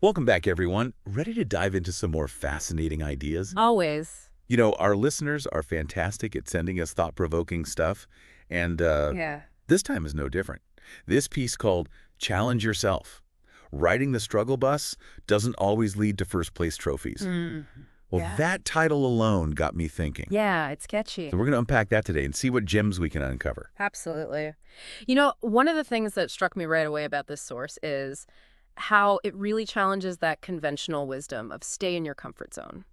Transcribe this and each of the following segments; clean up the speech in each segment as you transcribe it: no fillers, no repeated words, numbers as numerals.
Welcome back, everyone. Ready to dive into some more fascinating ideas? Always. Our listeners are fantastic at sending us thought-provoking stuff, and Yeah. this time is no different. This piece called Challenge Yourself. Riding the struggle bus doesn't always lead to first-place trophies. Mm. Well, Yeah. that title alone got me thinking. Yeah, it's catchy. So we're going to unpack that today and see what gems we can uncover. Absolutely. One of the things that struck me right away about this source is how it really challenges that conventional wisdom of stay in your comfort zone.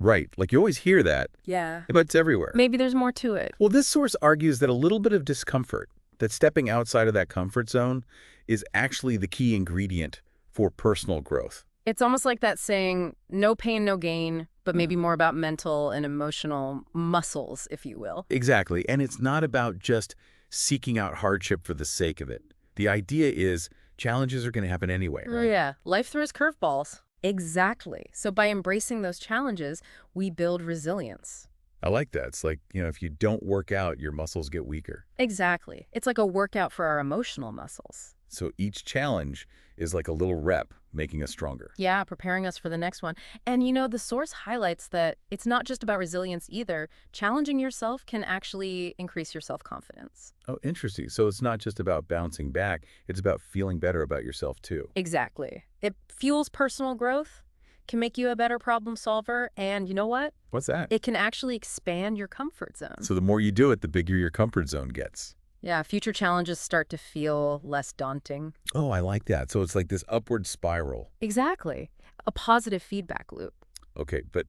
Right, like you always hear that, Yeah. but it's everywhere. Maybe there's more to it. Well, this source argues that a little bit of discomfort, that stepping outside of that comfort zone, is actually the key ingredient for personal growth. It's almost like that saying, no pain, no gain, but maybe more about mental and emotional muscles, if you will. Exactly, and it's not about just seeking out hardship for the sake of it. The idea is challenges are going to happen anyway, right? Yeah, life throws curveballs. Exactly. So by embracing those challenges, we build resilience. I like that. It's like, if you don't work out, your muscles get weaker. Exactly. It's like a workout for our emotional muscles. So each challenge is like a little rep, making us stronger. Yeah, preparing us for the next one. And the source highlights that it's not just about resilience either. Challenging yourself can actually increase your self-confidence. Oh, interesting. So it's not just about bouncing back, it's about feeling better about yourself too. Exactly. It fuels personal growth, can make you a better problem solver, and you know what? What's that? It can actually expand your comfort zone. So the more you do it, the bigger your comfort zone gets. Yeah, future challenges start to feel less daunting. Oh, I like that. So it's like this upward spiral. Exactly. A positive feedback loop. Okay, but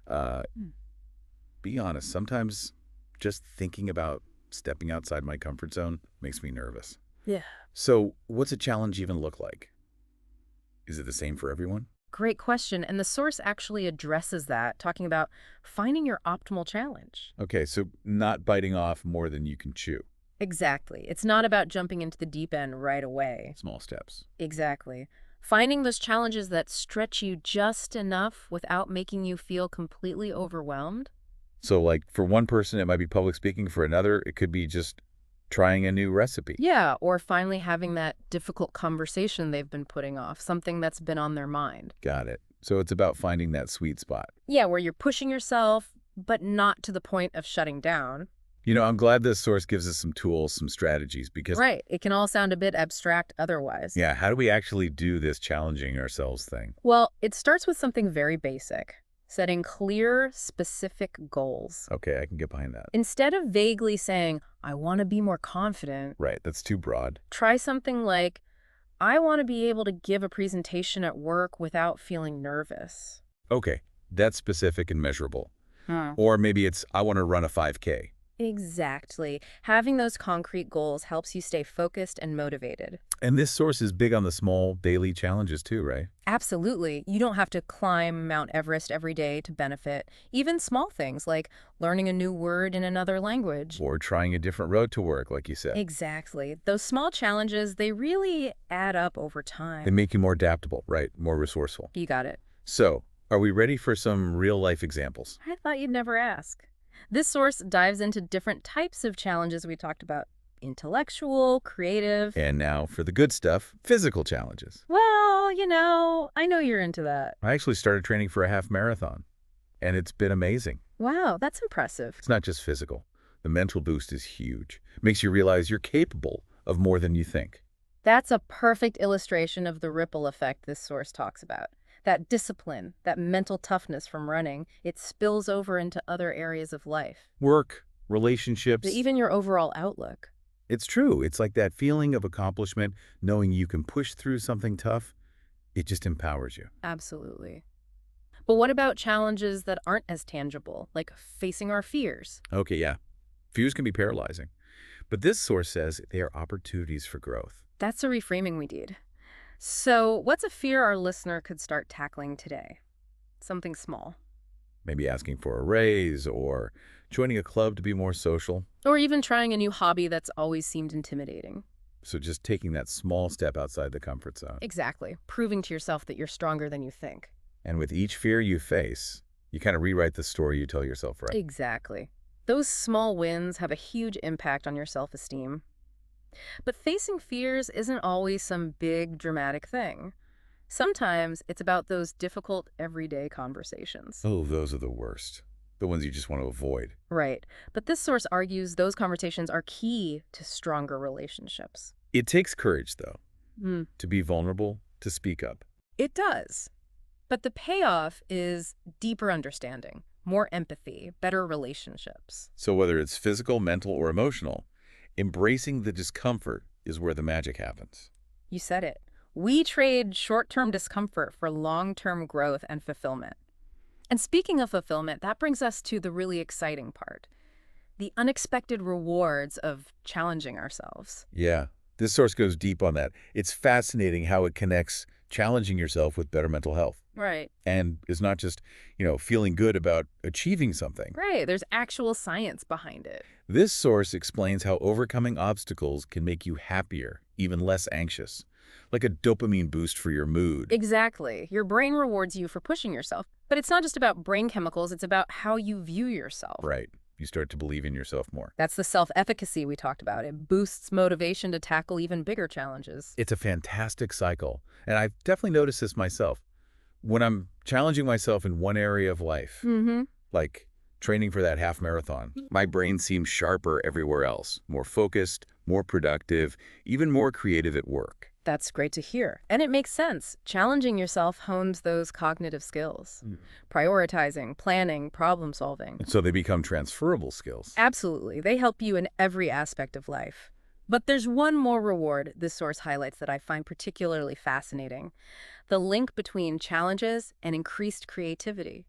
uh, Hmm. be honest, sometimes just thinking about stepping outside my comfort zone makes me nervous. Yeah. So what's a challenge even look like? Is it the same for everyone? Great question. And the source actually addresses that, talking about finding your optimal challenge. Okay, so not biting off more than you can chew. Exactly. It's not about jumping into the deep end right away. Small steps. Exactly. Finding those challenges that stretch you just enough without making you feel completely overwhelmed. So like for one person, it might be public speaking. For another, it could be just trying a new recipe. Yeah, or finally having that difficult conversation they've been putting off, something that's been on their mind. Got it. So it's about finding that sweet spot. Yeah, where you're pushing yourself, but not to the point of shutting down. I'm glad this source gives us some tools, some strategies, because, Right. It can all sound a bit abstract otherwise. yeah, how do we actually do this challenging ourselves thing? Well, it starts with something very basic, setting clear, specific goals. Okay, I can get behind that. Instead of vaguely saying, I want to be more confident, Right, that's too broad. try something like, I want to be able to give a presentation at work without feeling nervous. Okay, that's specific and measurable. Hmm. Or maybe it's, I want to run a 5K. Exactly. Having those concrete goals helps you stay focused and motivated. And this source is big on the small daily challenges too, right? Absolutely. You don't have to climb Mount Everest every day to benefit. Even small things like learning a new word in another language. Or trying a different road to work, like you said. Exactly. Those small challenges, they really add up over time. They make you more adaptable, right? More resourceful. You got it. So, are we ready for some real-life examples? I thought you'd never ask. This source dives into different types of challenges we talked about. Intellectual, creative. And now for the good stuff, physical challenges. Well, I know you're into that. I actually started training for a half marathon, and it's been amazing. Wow, that's impressive. It's not just physical. The mental boost is huge. It makes you realize you're capable of more than you think. That's a perfect illustration of the ripple effect this source talks about. That discipline, that mental toughness from running, it spills over into other areas of life. Work, relationships. Even your overall outlook. It's true. It's like that feeling of accomplishment, knowing you can push through something tough. It just empowers you. Absolutely. But what about challenges that aren't as tangible, like facing our fears? Okay, yeah. Fears can be paralyzing. But this source says they are opportunities for growth. That's a reframing we need. So, what's a fear our listener could start tackling today? Something small. Maybe asking for a raise or joining a club to be more social. Or even trying a new hobby that's always seemed intimidating. So just taking that small step outside the comfort zone. Exactly. Proving to yourself that you're stronger than you think. And with each fear you face, you kind of rewrite the story you tell yourself, right? Exactly. Those small wins have a huge impact on your self-esteem. But facing fears isn't always some big, dramatic thing. Sometimes it's about those difficult everyday conversations. Oh, those are the worst. The ones you just want to avoid. Right. But this source argues those conversations are key to stronger relationships. It takes courage, though, Hmm. to be vulnerable, to speak up. It does. But the payoff is deeper understanding, more empathy, better relationships. So whether it's physical, mental, or emotional, embracing the discomfort is where the magic happens. You said it. We trade short-term discomfort for long-term growth and fulfillment. And speaking of fulfillment, that brings us to the really exciting part, the unexpected rewards of challenging ourselves. Yeah, this source goes deep on that. It's fascinating how it connects challenging yourself with better mental health. Right. And it's not just, feeling good about achieving something. Right. There's actual science behind it. This source explains how overcoming obstacles can make you happier, even less anxious, like a dopamine boost for your mood. Exactly. Your brain rewards you for pushing yourself. But it's not just about brain chemicals, it's about how you view yourself. Right. You start to believe in yourself more. That's the self-efficacy we talked about. It boosts motivation to tackle even bigger challenges. It's a fantastic cycle. And I've definitely noticed this myself. When I'm challenging myself in one area of life, Mm-hmm. like training for that half marathon, my brain seems sharper everywhere else, more focused, more productive, even more creative at work. That's great to hear. And it makes sense. Challenging yourself hones those cognitive skills. Prioritizing, planning, problem solving. And so they become transferable skills. Absolutely. They help you in every aspect of life. But there's one more reward this source highlights that I find particularly fascinating. The link between challenges and increased creativity.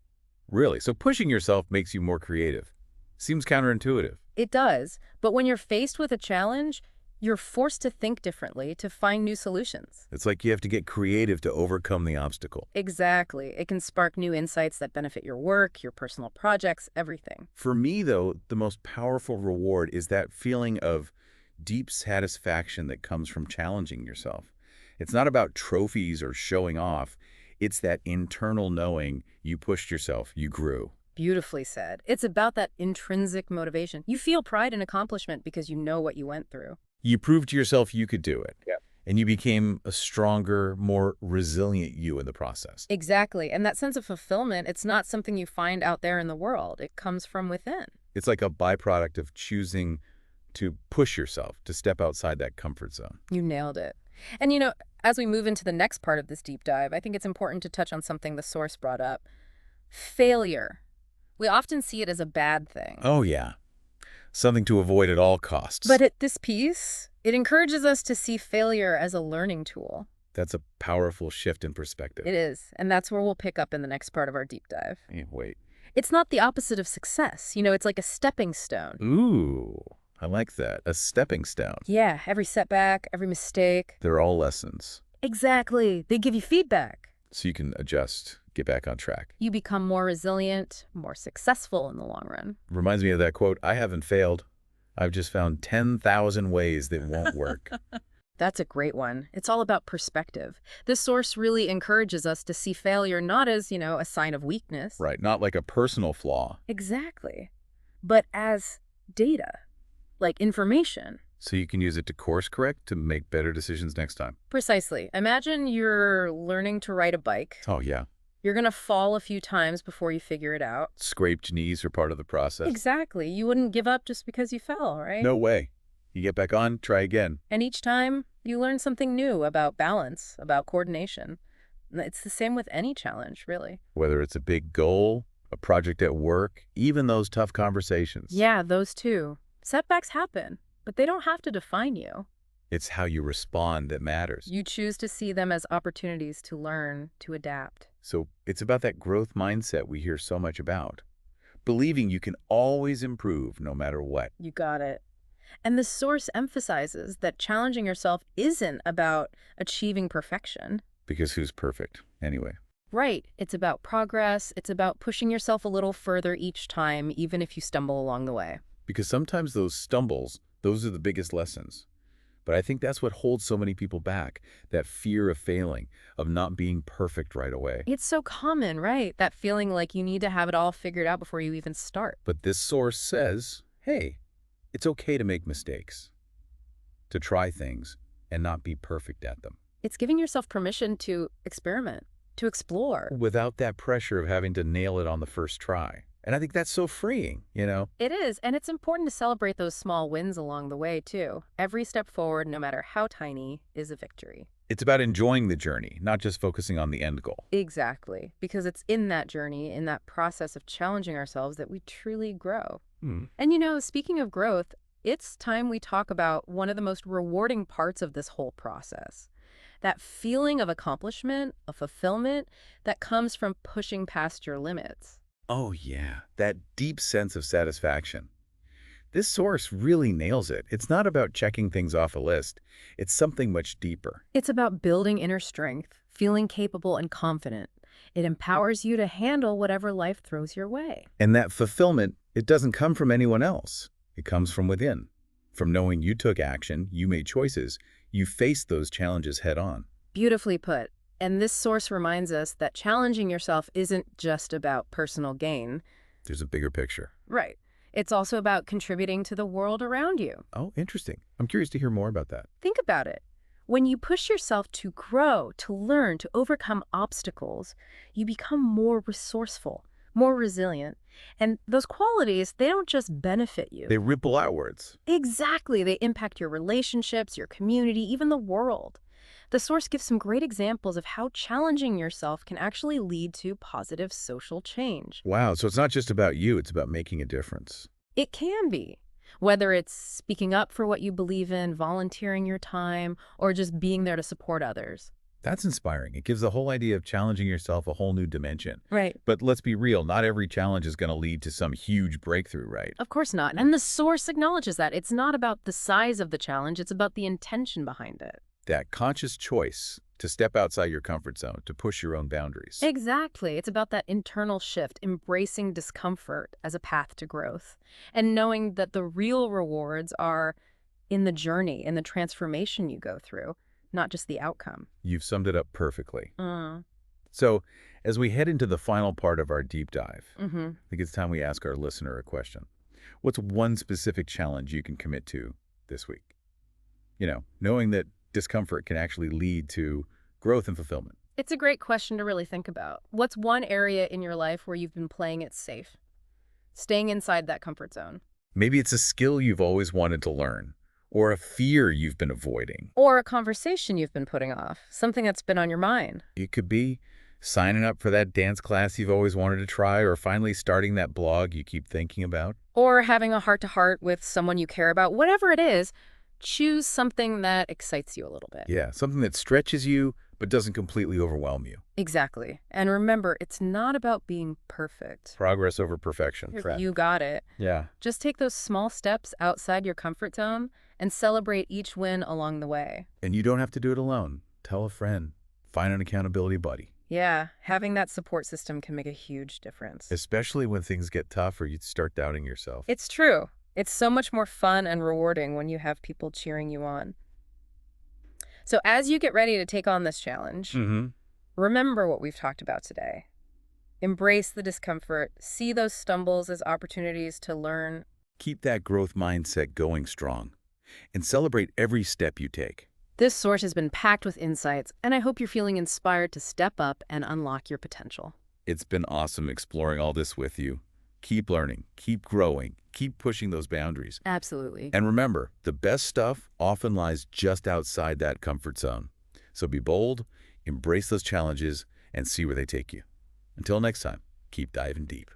Really? So pushing yourself makes you more creative. Seems counterintuitive. It does. But when you're faced with a challenge, you're forced to think differently to find new solutions. It's like you have to get creative to overcome the obstacle. Exactly. It can spark new insights that benefit your work, your personal projects, everything. For me, though, the most powerful reward is that feeling of deep satisfaction that comes from challenging yourself. It's not about trophies or showing off. It's that internal knowing you pushed yourself, you grew. Beautifully said. It's about that intrinsic motivation. You feel pride and accomplishment because you know what you went through. You proved to yourself you could do it. Yeah. And you became a stronger, more resilient you in the process. Exactly. And that sense of fulfillment, it's not something you find out there in the world. It comes from within. It's like a byproduct of choosing to push yourself, to step outside that comfort zone. You nailed it. And as we move into the next part of this deep dive, I think it's important to touch on something the source brought up. Failure. We often see it as a bad thing. Oh, yeah. Something to avoid at all costs. But at this piece, it encourages us to see failure as a learning tool. That's a powerful shift in perspective. It is. And that's where we'll pick up in the next part of our deep dive. Wait. It's not the opposite of success. It's like a stepping stone. Ooh, I like that. A stepping stone. Yeah, every setback, every mistake. They're all lessons. Exactly. They give you feedback. So you can adjust, get back on track. You become more resilient, more successful in the long run. Reminds me of that quote, I haven't failed. I've just found 10,000 ways that won't work. That's a great one. It's all about perspective. This source really encourages us to see failure not as, a sign of weakness. Right, not like a personal flaw. Exactly. But as data, like information. So you can use it to course correct to make better decisions next time. Precisely. Imagine you're learning to ride a bike. Oh, yeah. You're going to fall a few times before you figure it out. Scraped knees are part of the process. Exactly. You wouldn't give up just because you fell, right? No way. You get back on, try again. And each time, you learn something new about balance, about coordination. It's the same with any challenge, really. Whether it's a big goal, a project at work, even those tough conversations. Yeah, those too. Setbacks happen, but they don't have to define you. It's how you respond that matters. You choose to see them as opportunities to learn, to adapt. So it's about that growth mindset we hear so much about. Believing you can always improve no matter what. You got it. And the source emphasizes that challenging yourself isn't about achieving perfection. Because who's perfect, anyway? Right. It's about progress. It's about pushing yourself a little further each time, even if you stumble along the way. Because sometimes those stumbles, those are the biggest lessons. But I think that's what holds so many people back, that fear of failing, of not being perfect right away. It's so common, right? That feeling like you need to have it all figured out before you even start. But this source says, hey, it's okay to make mistakes, to try things and not be perfect at them. It's giving yourself permission to experiment, to explore. without that pressure of having to nail it on the first try. And I think that's so freeing. It is, and it's important to celebrate those small wins along the way, too. Every step forward, no matter how tiny, is a victory. It's about enjoying the journey, not just focusing on the end goal. Exactly, because it's in that journey, in that process of challenging ourselves that we truly grow. Hmm. And speaking of growth, it's time we talk about one of the most rewarding parts of this whole process. That feeling of accomplishment, of fulfillment that comes from pushing past your limits. Oh, yeah, that deep sense of satisfaction. This source really nails it. It's not about checking things off a list. It's something much deeper. It's about building inner strength, feeling capable and confident. It empowers you to handle whatever life throws your way. And that fulfillment, it doesn't come from anyone else. It comes from within. From knowing you took action, you made choices, you faced those challenges head on. Beautifully put. And this source reminds us that challenging yourself isn't just about personal gain. There's a bigger picture. Right. It's also about contributing to the world around you. Oh, interesting. I'm curious to hear more about that. Think about it. When you push yourself to grow, to learn, to overcome obstacles, you become more resourceful, more resilient. And those qualities, they don't just benefit you. They ripple outwards. Exactly. They impact your relationships, your community, even the world. The source gives some great examples of how challenging yourself can actually lead to positive social change. Wow, so it's not just about you, it's about making a difference. It can be. Whether it's speaking up for what you believe in, volunteering your time, or just being there to support others. That's inspiring. It gives the whole idea of challenging yourself a whole new dimension. Right. But let's be real, not every challenge is going to lead to some huge breakthrough, right? Of course not. And the source acknowledges that. It's not about the size of the challenge, it's about the intention behind it. That conscious choice to step outside your comfort zone, to push your own boundaries. Exactly. It's about that internal shift, embracing discomfort as a path to growth, and knowing that the real rewards are in the journey, in the transformation you go through, not just the outcome. You've summed it up perfectly. Mm. So, as we head into the final part of our deep dive, Mm-hmm. I think it's time we ask our listener a question. What's one specific challenge you can commit to this week? Knowing that discomfort can actually lead to growth and fulfillment. It's a great question to really think about. What's one area in your life where you've been playing it safe? Staying inside that comfort zone. Maybe it's a skill you've always wanted to learn, or a fear you've been avoiding. Or a conversation you've been putting off, something that's been on your mind. It could be signing up for that dance class you've always wanted to try, or finally starting that blog you keep thinking about. Or having a heart-to-heart with someone you care about. Whatever it is, choose something that excites you a little bit. Yeah, something that stretches you, but doesn't completely overwhelm you. Exactly. And remember, it's not about being perfect. Progress over perfection. You got it. Yeah. Just take those small steps outside your comfort zone and celebrate each win along the way. And you don't have to do it alone. Tell a friend. Find an accountability buddy. Yeah, having that support system can make a huge difference. Especially when things get tough or you start doubting yourself. It's true. It's so much more fun and rewarding when you have people cheering you on. So as you get ready to take on this challenge, remember what we've talked about today. Embrace the discomfort. See those stumbles as opportunities to learn. Keep that growth mindset going strong. And celebrate every step you take. This source has been packed with insights, and I hope you're feeling inspired to step up and unlock your potential. It's been awesome exploring all this with you. Keep learning, keep growing, keep pushing those boundaries. Absolutely. And remember, the best stuff often lies just outside that comfort zone. So be bold, embrace those challenges, and see where they take you. Until next time, keep diving deep.